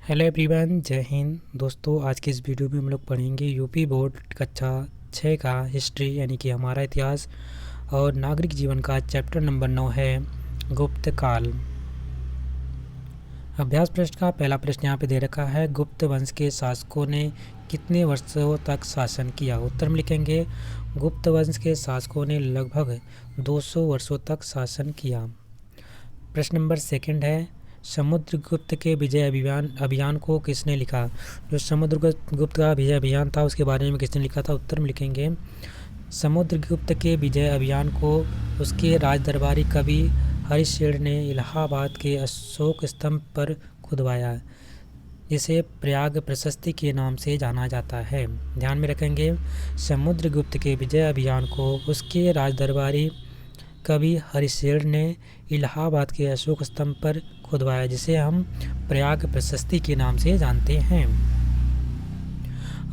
Hello everyone, जय हिंद। दोस्तों, आज के इस वीडियो में हम लोग पढ़ेंगे यूपी बोर्ड कक्षा 6 का हिस्ट्री यानी कि हमारा इतिहास और नागरिक जीवन का चैप्टर नंबर 9 है गुप्त काल। अभ्यास प्रश्न का पहला प्रश्न यहाँ पे दे रखा है, गुप्त वंश के शासकों ने कितने वर्षों तक शासन किया। उत्तर में लिखेंगे गुप्त वंश के शासकों ने लगभग 200 वर्षों तक शासन किया। प्रश्न नंबर सेकंड है, समुद्रगुप्त के विजय अभियान को किसने लिखा। जो समुद्रगुप्त का विजय अभियान था उसके बारे में किसने लिखा था। उत्तर में लिखेंगे समुद्रगुप्त के विजय अभियान को उसके राज दरबारी कवि हरिशेर ने इलाहाबाद के अशोक स्तंभ पर खुदवाया, जिसे प्रयाग प्रशस्ति के नाम से जाना जाता है। ध्यान में रखेंगे, समुद्रगुप्त के विजय अभियान को उसके राज दरबारी कवि हरिशेर ने इलाहाबाद के अशोक स्तंभ पर खुदवाया, जिसे हम प्रयाग प्रशस्ति के नाम से जानते हैं।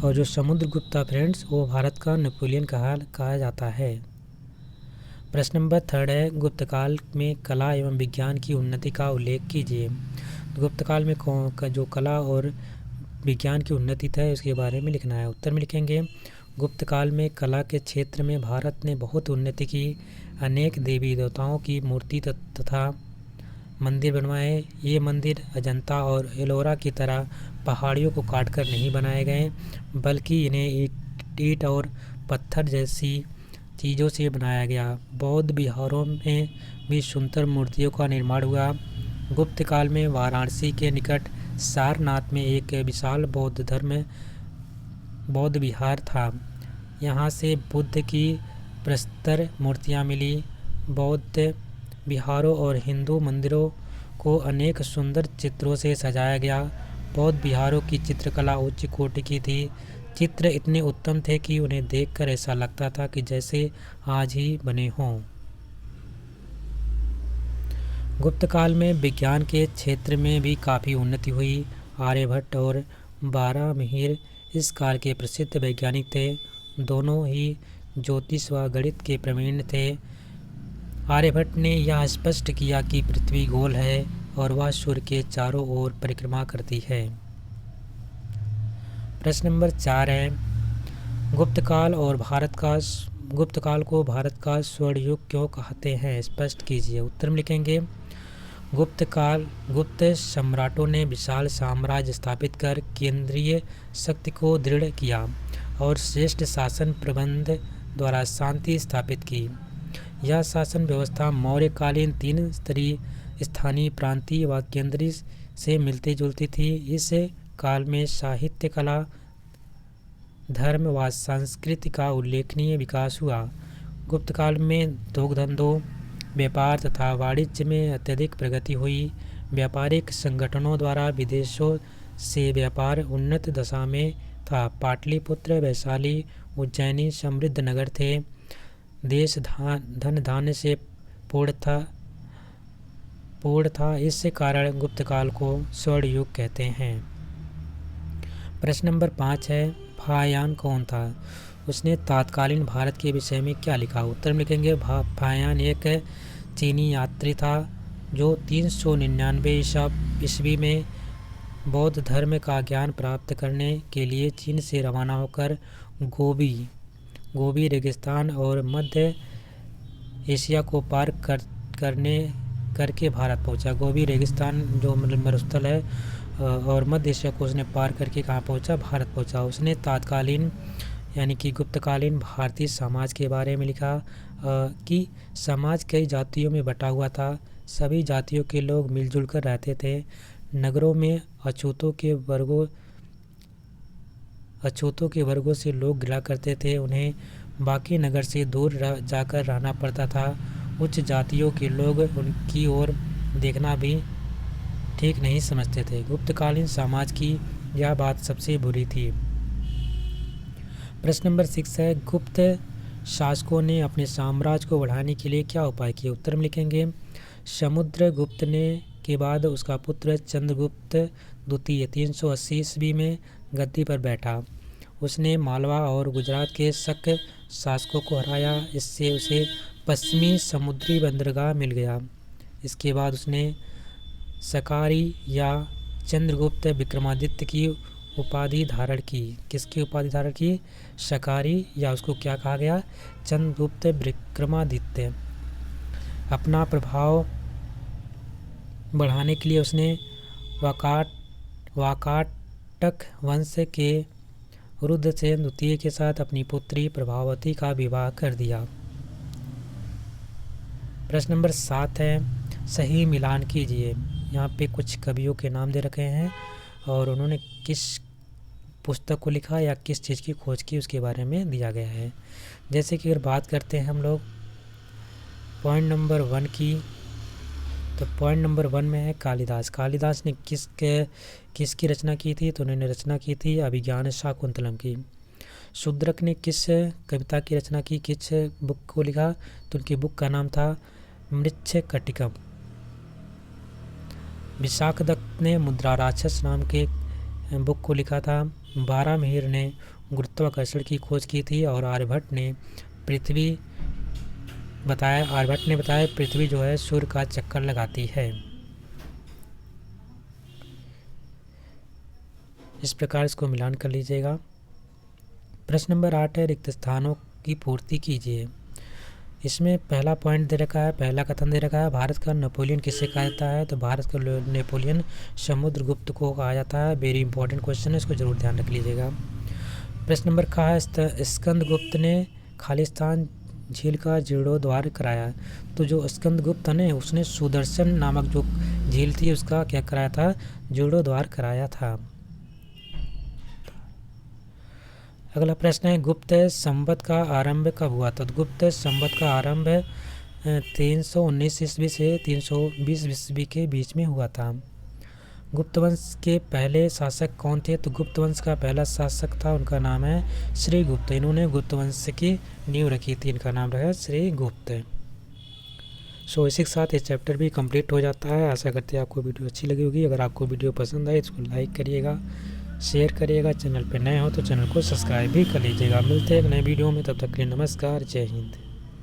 और जो समुद्रगुप्त था फ्रेंड्स, वो भारत का नेपोलियन कहा जाता है। प्रश्न नंबर थर्ड है, गुप्त काल में कला एवं विज्ञान की उन्नति का उल्लेख कीजिए। गुप्त काल में जो कला और विज्ञान की उन्नति था उसके बारे में लिखना है। उत्तर में लिखेंगे गुप्त काल में कला के क्षेत्र में भारत ने बहुत उन्नति की। अनेक देवी देवताओं की मूर्ति तथा मंदिर बनवाए। ये मंदिर अजंता और एलोरा की तरह पहाड़ियों को काटकर नहीं बनाए गए, बल्कि इन्हें ईंट और पत्थर जैसी चीज़ों से बनाया गया। बौद्ध विहारों में भी सुंदर मूर्तियों का निर्माण हुआ। गुप्त काल में वाराणसी के निकट सारनाथ में एक विशाल बौद्ध विहार था। यहाँ से बुद्ध की प्रस्तर मूर्तियाँ मिली। बौद्ध विहारों और हिंदू मंदिरों को अनेक सुंदर चित्रों से सजाया गया। बौद्ध विहारों की चित्रकला उच्च कोटि की थी। चित्र इतने उत्तम थे कि उन्हें देखकर ऐसा लगता था कि जैसे आज ही बने हों। गुप्त काल में विज्ञान के क्षेत्र में भी काफ़ी उन्नति हुई। आर्यभट्ट और बारहमिहिर इस काल के प्रसिद्ध वैज्ञानिक थे। दोनों ही ज्योतिष व गणित के प्रवीण थे। आर्यभट्ट ने यह स्पष्ट किया कि पृथ्वी गोल है और वह सूर्य के चारों ओर परिक्रमा करती है। प्रश्न नंबर 4 है, गुप्त काल को भारत का स्वर्ण युग क्यों कहते हैं, स्पष्ट कीजिए। उत्तर में लिखेंगे गुप्त सम्राटों ने विशाल साम्राज्य स्थापित कर केंद्रीय शक्ति को दृढ़ किया और श्रेष्ठ शासन प्रबंध द्वारा शांति स्थापित की। यह शासन व्यवस्था मौर्यकालीन 3 स्तरीय स्थानीय, प्रांतीय व केंद्रीय से मिलती जुलती थी। इस काल में साहित्य, कला, धर्म व संस्कृति का उल्लेखनीय विकास हुआ। गुप्त काल में धंधों, व्यापार तथा वाणिज्य में अत्यधिक प्रगति हुई। व्यापारिक संगठनों द्वारा विदेशों से व्यापार उन्नत दशा में था। पाटलिपुत्र, वैशाली, उज्जैनी समृद्ध नगर थे। देश धन धान्य से पूर्ण था। इस कारण गुप्त काल को स्वर्ण युग कहते हैं। प्रश्न नंबर 5 है, फाहियान कौन था, उसने तत्कालीन भारत के विषय में क्या लिखा। उत्तर में लिखेंगे फाहियान एक चीनी यात्री था जो 399 ईस्वी में बौद्ध धर्म का ज्ञान प्राप्त करने के लिए चीन से रवाना होकर गोबी रेगिस्तान और मध्य एशिया को पार करके भारत पहुंचा। गोबी रेगिस्तान जो मरुस्थल है और मध्य एशिया को उसने पार करके कहाँ पहुंचा, भारत पहुंचा। उसने तत्कालीन यानी कि गुप्तकालीन भारतीय समाज के बारे में लिखा कि समाज कई जातियों में बटा हुआ था। सभी जातियों के लोग मिलजुल कर रहते थे। नगरों में अछूतों के वर्गों से लोग गिरा करते थे। उन्हें बाकी नगर से दूर जाकर रहना पड़ता था। उच्च जातियों के लोग उनकी ओर देखना भी ठीक नहीं समझते थे। गुप्तकालीन समाज की यह बात सबसे बुरी थी। प्रश्न नंबर 6 है, गुप्त शासकों ने अपने साम्राज्य को बढ़ाने के लिए क्या उपाय किए। उत्तर में लिखेंगे समुद्रगुप्त ने के बाद उसका पुत्र चंद्रगुप्त द्वितीय 380 ईस्वी में गद्दी पर बैठा। उसने मालवा और गुजरात के शक शासकों को हराया। इससे उसे पश्चिमी समुद्री बंदरगाह मिल गया। इसके बाद उसने सकारी या चंद्रगुप्त विक्रमादित्य की उपाधि धारण की? किसकी उपाधि धारण की? शकारी, या उसको क्या कहा गया? चंद्रगुप्त विक्रमादित्य। अपना प्रभाव बढ़ाने के लिए उसने वाकाटक वंश के रुद्रसेन द्वितीय के साथ अपनी पुत्री प्रभावती का विवाह कर दिया। प्रश्न नंबर 7 है, सही मिलान कीजिए। यहाँ पे कुछ कवियों के नाम दे रखे हैं और उन्होंने किस पुस्तक को लिखा या किस चीज़ की खोज की उसके बारे में दिया गया है। जैसे कि अगर बात करते हैं हम लोग पॉइंट नंबर 1 की, तो पॉइंट नंबर 1 में है कालिदास। कालिदास ने किसकी रचना की थी? तो उन्होंने रचना की थी अभिज्ञान शाकुंतलम की। शूद्रक ने किस कविता की रचना की, किस बुक को लिखा? तो उनकी बुक का नाम था मृच्छकटिकम। विशाखदत्त ने मुद्रा राक्षस नाम के बुक को लिखा था। बारामिहिर ने गुरुत्वाकर्षण की खोज की थी और आर्यभट्ट ने बताया पृथ्वी जो है सूर्य का चक्कर लगाती है। इस प्रकार इसको मिलान कर लीजिएगा। प्रश्न नंबर 8 है, रिक्त स्थानों की पूर्ति कीजिए। इसमें पहला पॉइंट दे रखा है, पहला कथन दे रखा है, भारत का नेपोलियन किसे कहा जाता है? तो भारत का नेपोलियन समुद्रगुप्त को कहा जाता है। वेरी इंपॉर्टेंट क्वेश्चन है, इसको जरूर ध्यान रख लीजिएगा। प्रश्न नंबर का है, स्कंदगुप्त ने खालिस्तान झील का जीर्णोद्धार कराया। तो जो स्कंदगुप्त ने उसने सुदर्शन नामक जो झील थी उसका क्या कराया था? जीर्णोद्धार कराया था। अगला प्रश्न है, गुप्त संवत का आरंभ कब हुआ? तो गुप्त संवत का आरंभ 319 ईस्वी से 320 ईस्वी के बीच में हुआ था। गुप्त वंश के पहले शासक कौन थे? तो गुप्त वंश का पहला शासक था, उनका नाम है श्रीगुप्त। इन्होंने गुप्त वंश की नींव रखी थी, इनका नाम रहा श्रीगुप्त। सो इसी के साथ ये चैप्टर भी कंप्लीट हो जाता है। आशा करते हैं आपको वीडियो अच्छी लगी होगी। अगर आपको वीडियो पसंद आए इसको लाइक करिएगा, शेयर करिएगा। चैनल पर नए हो तो चैनल को सब्सक्राइब भी कर लीजिएगा। मिलते हैं एक नए वीडियो में, तब तक के लिए नमस्कार, जय हिंद।